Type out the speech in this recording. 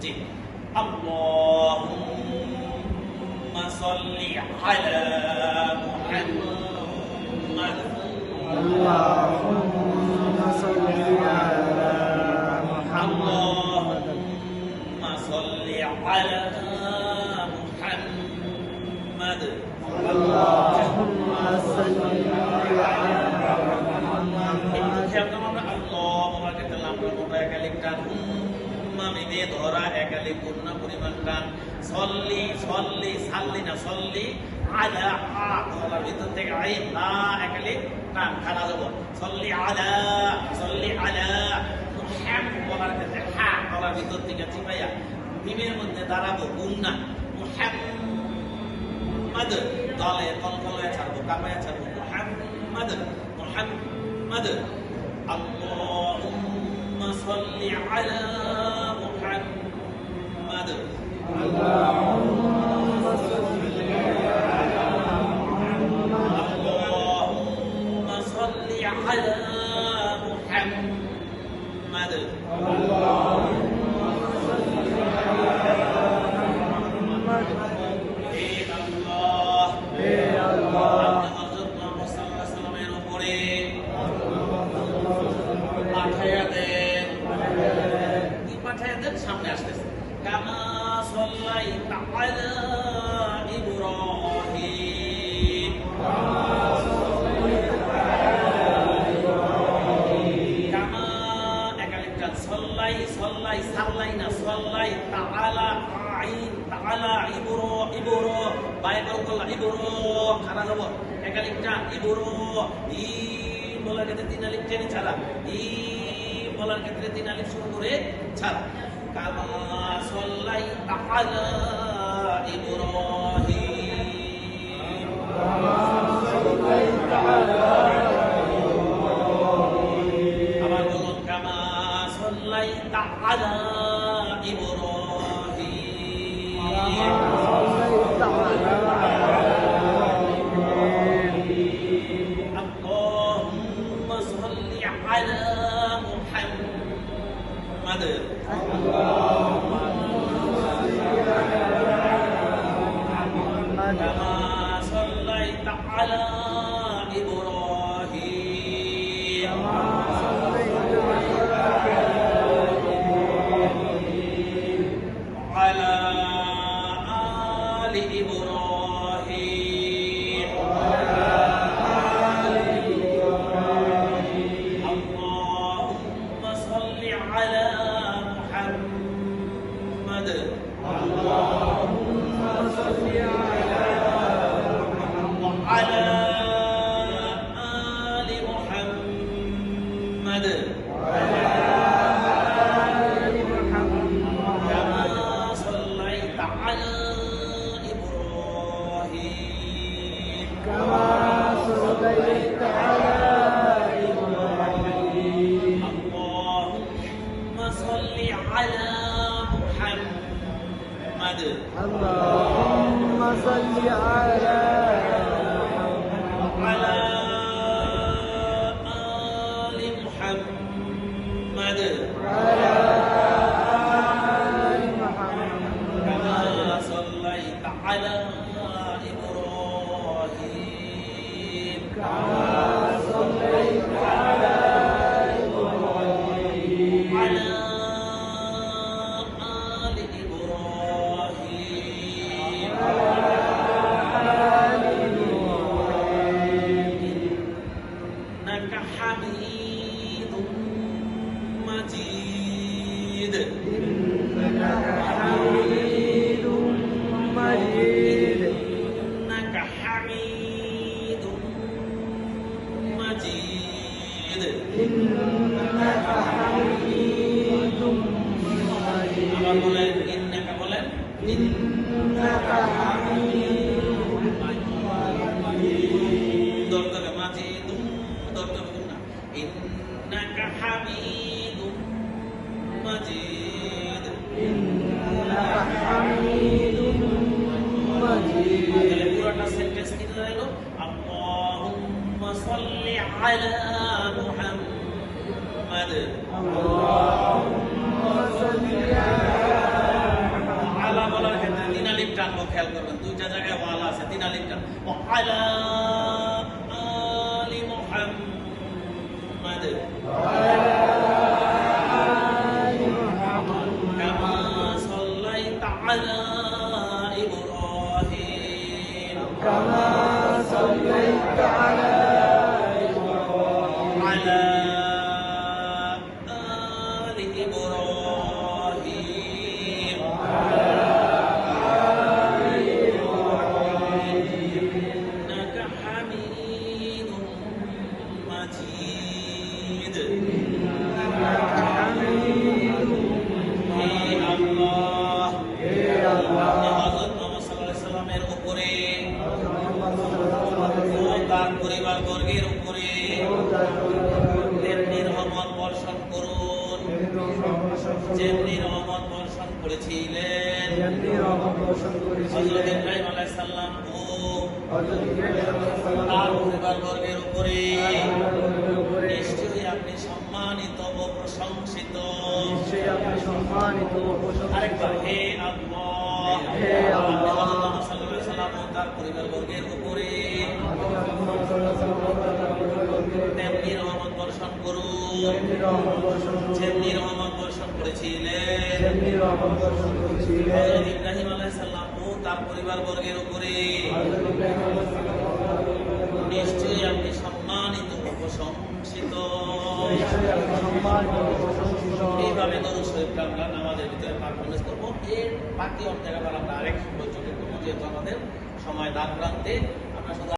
জি আল্লাহুম্মা সাল্লি আলা মুহাম্মাদ আল্লাহুম্মা সাল্লি আলা মুহাম্মাদ আল্লাহুম্মা সাল্লি আলা মুহাম্মাদ আল্লাহুম্মা সাল্লি আলা মুহাম্মাদ ধরা একালি পূর্ণ পরিমাণ টান সল্লি সল্লি সাল্লি না সল্লি আলা আ গলার ভিতর থেকে আইন লা একালি টান খাড়া যাব সল্লি আলা মুহাম্মাদ গলার ক্ষেত্রে হা গলার ভিতর থেকে চিপাইয়া মিমের মধ্যে দাঁড়াবো গুন্না মুহাম্মাদ দলে কলকলে ছাড়বো কাপায়া ছাড়বো মুহাম্মাদ আল্লাহুম্মা সাল্লি আলা মুহাম্মাদ আল্লাহুম্মা সাল্লি আলা আল্লাহুম্মা সাল্লি আলা মুহাম্মাদ আল্লাহুম্মা সাল্লি আলা হে আল্লাহ হযরত মুহাম্মদ সাল্লাল্লাহু আলাইহি ওয়াসাল্লামের উপরে পাঠায়া দেন কি পাঠায়া দেন সামনে আসতেছে কামা সাল্লাইতা আলা ইব্রাহিম কামা একালিপটা সাল্লাই সাল্লাই না সাল্লাই তাআলা আইন তাআলা ইবরো বাইবেল কল্লা ইবরো খানা যাব একালিপটা ইবরো ই বলার ক্ষেত্রে তিন আলিফ টেনে ছাড়া ই বলার ক্ষেত্রে তিন আলিফ শুরু করে ছাড়া কামা সাল্লাই তাআলা ইব্রাহিম আবার বলুন কামা সাল্লাই তাআলা اللهم صل على محمد كما صليت على إبراهيم على آل إبراهيم اللهم صل على محمد وعلى آل محمد كما صليت على إبراهيم اللهم صل على محمد اللهم صل على وعلى آل محمد وعلى آل محمد كما صليت على إبراهيم كما صليت على إبراهيم وعلى آل إبراهيم إنك حميد مجيد إنك حميد مجيد إنك حميد مجيد إنك حميد আবার مجيد বলেন ইন্নাকা বলেন إنك حميد দরকারে মাজিদুম দরকারে না ইন্নাকা হামিদুম মাজিদ إنك حميد مجيد তাহলে পুরোটা সেন্টেন্স কি দাঁড়ালো আল্লাহুম্মা সাল্লি আলা মুহাম্মাদ اللهم صل على খেয়াল করবেন, দুইটা জায়গায় ওয়ালা আছে, তিন আলিফটা। আলা আলি মুহাম্মাদ কামা সাল্লাইতা আলা ইব্রাহিম كما صليت على على آل إبراهيم إنك حميد مجيد হে আল্লাহ হযরত মুহাম্মদ সাল্লাল্লাহু আলাইহি সাল্লামের উপরে ও তার পরিবার বর্গের উপরে তেমনি রহমত বর্ষণ করুন যেমনি রহমত বর্ষণ করেছিলেন হযরত ইব্রাহিম আলাইহিস সালাম ও তার পরিবার বর্গের উপরে। নিশ্চয়ই আপনি সম্মানিত ও প্রশংসিত। আরেকবার, হে আল্লাহ আপনি হযরত মুহাম্মদ সাল্লাল্লাহু আলাইহি সাল্লাম ও তার পরিবার বর্গের উপরে তেমনি রহমত বর্ষণ করুন যেমনি রহমত বর্ষণ করেছিলেন হযরত ইব্রাহিম আলাইহিস সালাম ও তার পরিবার বর্গের উপরে। নিশ্চয়ই আপনি সম্মানিত ও প্রশংসিত। এইভাবে দরুদ শরীফটা আমরা নামাজের ভিতরে পারফরমেন্স করবো। এর বাকি অর্ধেক আবার আমরা আরেক বৈঠকে করবো, যেহেতু আমাদের সময় দাগ প্রান্তে। আমরা